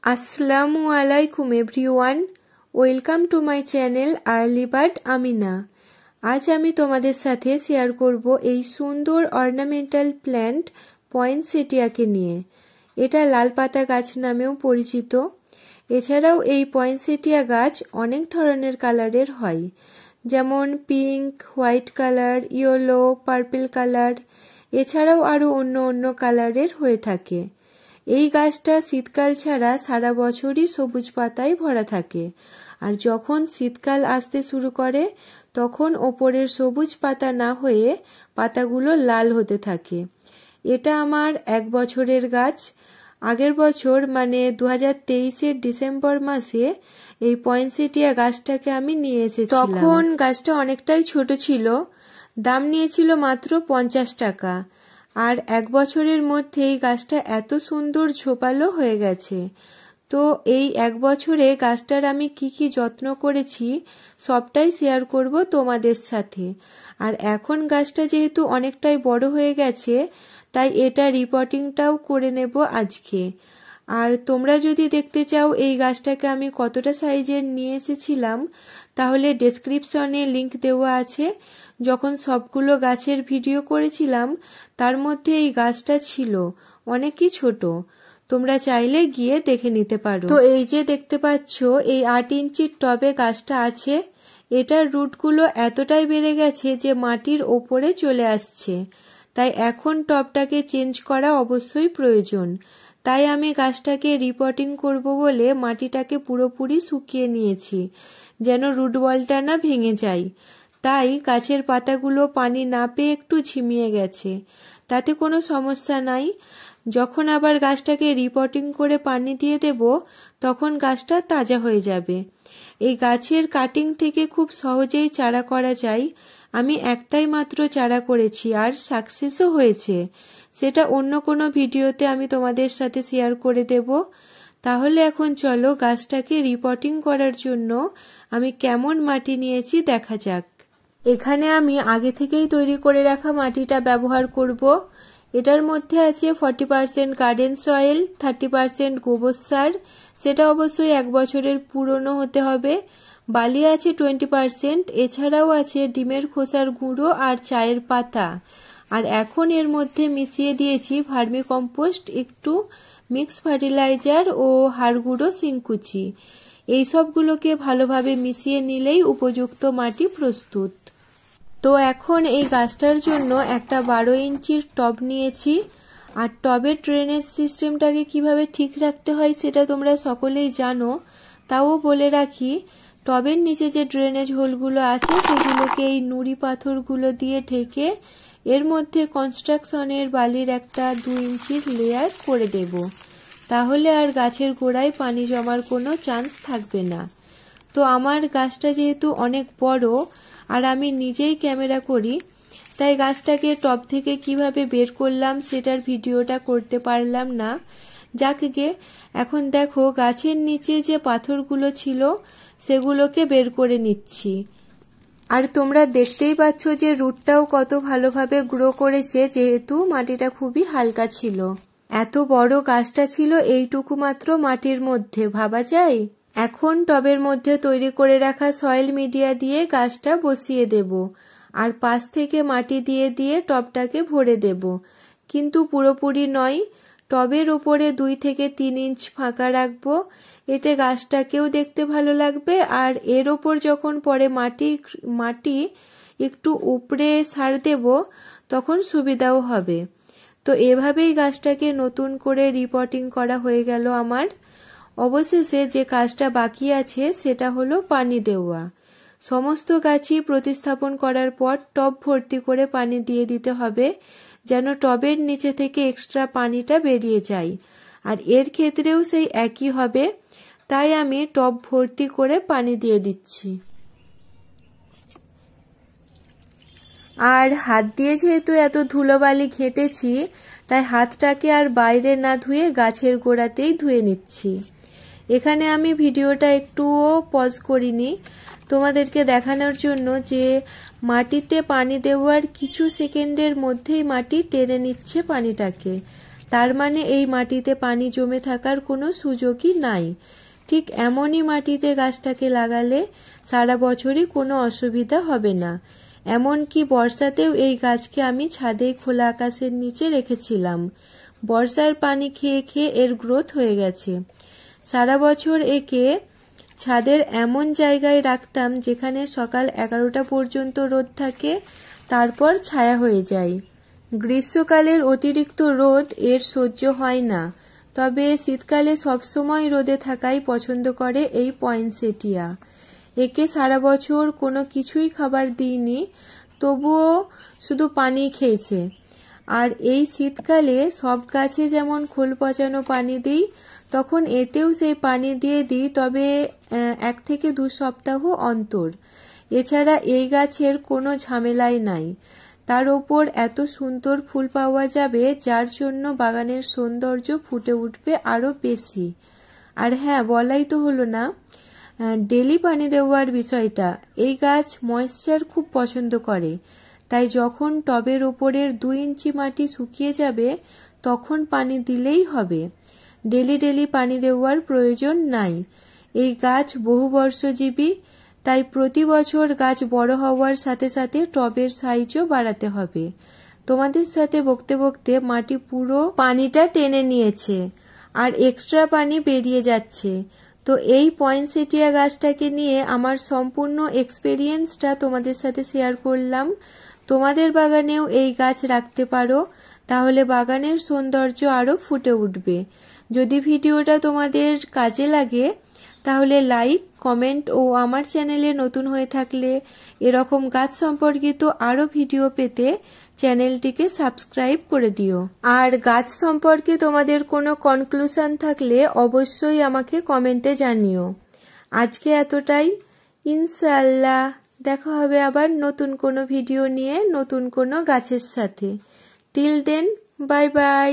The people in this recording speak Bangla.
আসসালামু আলাইকুম everyone, welcome to my channel early bird Amina. আজ আমি তোমাদের সাথে শেয়ার করব এই সুন্দর অর্নামেন্টাল প্ল্যান্ট পয়েনসেটিয়াকে নিয়ে। এটা লাল পাতা গাছ নামেও পরিচিত। এছাড়াও এই পয়েনসেটিয়া গাছ অনেক ধরনের কালারের হয়, যেমন pink, white colour, yellow, purple colour, এছাড়াও আরও অন্য অন্য কালারের হয়ে থাকে। এই গাছটা শীতকাল ছাড়া সারা বছরই সবুজ পাতায় ভরা থাকে, আর যখন শীতকাল আসতে শুরু করে তখন ওপরের সবুজ পাতা না হয়ে পাতাগুলো লাল হতে থাকে। এটা আমার 1 বছরের গাছ। আগের বছর মানে 2023-এর ডিসেম্বর মাসে এই পয়েনসেটিয়া গাছটাকে আমি নিয়ে এসেছিলাম। তখন গাছটা অনেকটাই ছোট ছিল, দাম নিয়েছিল মাত্র 50 টাকা। আর 1 বছরের মধ্যেই গাছটা এত সুন্দর ঝোপালো হয়ে গেছে। তো এই 1 বছরে গাছটার আমি কি যত্ন করেছি সবটাই শেয়ার করব তোমাদের সাথে। আর এখন গাছটা যেহেতু অনেকটাই বড় হয়ে গেছে, তাই এটা রিপোর্টিংটাও করে নেব আজকে। আর তোমরা যদি দেখতে চাও এই গাছটাকে আমি কতটা সাইজের নিয়ে এসেছিলাম, তাহলে ডেসক্রিপশনে লিংক দেওয়া আছে। যখন সবগুলো গাছের ভিডিও করেছিলাম তার মধ্যে এই গাছটা ছিল অনেকই ছোট, তোমরা চাইলে গিয়ে দেখে নিতে পারো। তো এই যে দেখতে পাচ্ছ এই 8 ইঞ্চির টবে গাছটা আছে। এটার রুটগুলো এতটাই বেড়ে গেছে যে মাটির ওপরে চলে আসছে, তাই এখন টবটাকে চেঞ্জ করা অবশ্যই প্রয়োজন। তাই আমি গাছটাকে রিপোর্টিং করব বলে মাটিটাকে পুরোপুরি শুকিয়ে নিয়েছি, যেন রুট বলটা না ভেঙে যায়। তাই গাছের পাতাগুলো পানি না পেয়ে একটু ঝিমিয়ে গেছে, তাতে কোনো সমস্যা নাই। যখন আবার গাছটাকে রিপোর্টিং করে পানি দিয়ে দেব তখন গাছটা তাজা হয়ে যাবে। এই গাছের কাটিং থেকে খুব সহজেই চারা করা যায়। আমি একটাই মাত্র চারা করেছি আর সাকসেসও হয়েছে। সেটা অন্য কোনো ভিডিওতে আমি তোমাদের সাথে শেয়ার করে দেব। তাহলে এখন চলো গাছটাকে রিপোর্টিং করার জন্য আমি কেমন মাটি নিয়েছি দেখা যাক। এখানে আমি আগে থেকেই তৈরি করে রাখা মাটিটা ব্যবহার করব। এটার মধ্যে আছে 40% গার্ডেন সয়েল, 30% গোবর সার, সেটা অবশ্যই 1 বছরের পুরনো হতে হবে। বালি আছে 20%, এছাড়াও আছে ডিমের খোসার গুঁড়ো আর চায়ের পাতা। আর এখন এর মধ্যে মিশিয়ে দিয়েছি ভার্মি কম্পোস্ট, একটু মিক্স ফার্টিলাইজার ও হাড় গুঁড়ো শিংকুচি। এই সবগুলোকে ভালোভাবে মিশিয়ে নিলেই উপযুক্ত মাটি প্রস্তুত। তো এখন এই গাছটার জন্য একটা 12 ইঞ্চির টব নিয়েছি। আর টবের ড্রেনেজ সিস্টেমটাকে কিভাবে ঠিক রাখতে হয় সেটা তোমরা সকলেই জানো, তাও বলে রাখি। টবের নিচে যে ড্রেনেজ হোলগুলো আছে সেগুলোকে এই নুড়ি পাথরগুলো দিয়ে ঢেকে এর মধ্যে কনস্ট্রাকশনের বালির একটা 2 ইঞ্চির লেয়ার করে দেব। তাহলে আর গাছের গোড়ায় পানি জমার কোনো চান্স থাকবে না। তো আমার গাছটা যেহেতু অনেক বড় আর আমি নিজেই ক্যামেরা করি, তাই গাছটাকে টব থেকে কিভাবে বের করলাম সেটার ভিডিওটা করতে পারলাম না। যাকে এখন দেখো গাছের নিচে যে পাথরগুলো ছিল সেগুলোকে বের করে নিচ্ছি। আর তোমরা দেখতেই পাচ্ছ যে রুটটাও কত ভালোভাবে গ্রো করেছে, যেহেতু মাটিটা খুবই হালকা ছিল। এত বড় গাছটা ছিল এইটুকু মাত্র মাটির মধ্যে, ভাবা যায়? এখন টবের মধ্যে তৈরি করে রাখা সয়েল মিডিয়া দিয়ে গাছটা বসিয়ে দেব, আর পাশ থেকে মাটি দিয়ে দিয়ে টবটাকে ভরে দেব, কিন্তু পুরোপুরি নয়। টবের ওপরে 2 থেকে 3 ইঞ্চ ফাঁকা রাখবো, এতে গাছটাকেও দেখতে ভালো লাগবে। আর এর ওপর যখন পরে মাটি একটু উপড়ে সার দেব তখন সুবিধাও হবে। তো এভাবেই গাছটাকে নতুন করে রিপোর্টিং করা হয়ে গেল আমার। অবশেষে যে কাজটা বাকি আছে সেটা হলো পানি দেওয়া। সমস্ত গাছই প্রতিস্থাপন করার পর টব ভর্তি করে পানি দিয়ে দিতে হবে, যেন টবের নিচে থেকে এক্সট্রা পানিটা বেরিয়ে যায়। আর এর ক্ষেত্রেও সেই একই হবে, তাই আমি টব ভর্তি করে পানি দিয়ে দিচ্ছি। আর হাত দিয়ে যেহেতু এত ধুলোবালি ঘেঁটেছি, তাই হাতটাকে আর বাইরে না ধুয়ে গাছের গোড়াতেই ধুয়ে নিচ্ছি। এখানে আমি ভিডিওটা একটুও পজ করিনি, তোমাদেরকে দেখানোর জন্য যে মাটিতে পানি দেওয়ার কিছু সেকেন্ডের মধ্যেই মাটি টেনে নিচ্ছে পানিটাকে। তার মানে এই মাটিতে পানি জমে থাকার কোনো সুযোগই নাই। ঠিক এমনই মাটিতে গাছটাকে লাগালে সারা বছরই কোনো অসুবিধা হবে না। এমনকি বর্ষাতেও এই গাছকে আমি ছাদে খোলা আকাশের নিচে রেখেছিলাম। বর্ষার পানি খেয়ে খেয়ে এর গ্রোথ হয়ে গেছে। সারা বছর একে ছাদের এমন জায়গায় রাখতাম যেখানে সকাল 11টা পর্যন্ত রোদ থাকে, তারপর ছায়া হয়ে যায়। গ্রীষ্মকালের অতিরিক্ত রোদ এর সহ্য হয় না, তবে শীতকালে সবসময় রোদে থাকাই পছন্দ করে এই পয়েনসেটিয়া। একে সারা বছর কোনো কিছুই খাবার দিইনি, তবুও শুধু পানি খেয়েছে। আর এই শীতকালে সব গাছে যেমন খোল পচানো পানি দিই, তখন এতেও সেই পানি দিয়ে দিই, তবে 1 থেকে 2 সপ্তাহ অন্তর। এছাড়া এই গাছের কোনো ঝামেলাই নাই। তার ওপর এত সুন্দর ফুল পাওয়া যাবে, যার জন্য বাগানের সৌন্দর্য ফুটে উঠবে আরো বেশি। আর হ্যাঁ, বলাই তো হলো না, ডেলি পানি দেওয়ার বিষয়টা। এই গাছ ময়েশ্চার খুব পছন্দ করে, তাই যখন টবের ওপরের 2 ইঞ্চি মাটি শুকিয়ে যাবে তখন পানি দিলেই হবে। ডেলি ডেলি পানি দেওয়ার প্রয়োজন নাই। এই গাছ বহুবর্ষজীবী, তাই প্রতি বছর গাছ বড় হওয়ার সাথে সাথে টবের সাইজও বাড়াতে হবে। তোমাদের সাথে বকতে বকতে মাটি পুরো পানিটা টেনে নিয়েছে আর এক্সট্রা পানি বেরিয়ে যাচ্ছে। তো এই পয়েনসেটিয়া গাছটাকে নিয়ে আমার সম্পূর্ণ এক্সপেরিয়েন্সটা তোমাদের সাথে শেয়ার করলাম। তোমাদের বাগানেও এই গাছ রাখতে পারো, তাহলে বাগানের সৌন্দর্য আরো ফুটে উঠবে। যদি ভিডিওটা তোমাদের কাজে লাগে তাহলে লাইক, কমেন্ট ও আমার চ্যানেলে নতুন হয়ে থাকলে এরকম গাছ সম্পর্কিত আরো ভিডিও পেতে চ্যানেলটিকে সাবস্ক্রাইব করে দিও। আর গাছ সম্পর্কে তোমাদের কোনো কনক্লুশন থাকলে অবশ্যই আমাকে কমেন্টে জানিও। আজকে এতটাই। ইনশাআল্লাহ দেখা হবে আবার নতুন কোনো ভিডিও নিয়ে, নতুন কোনো গাছের সাথে। Till then, bye by.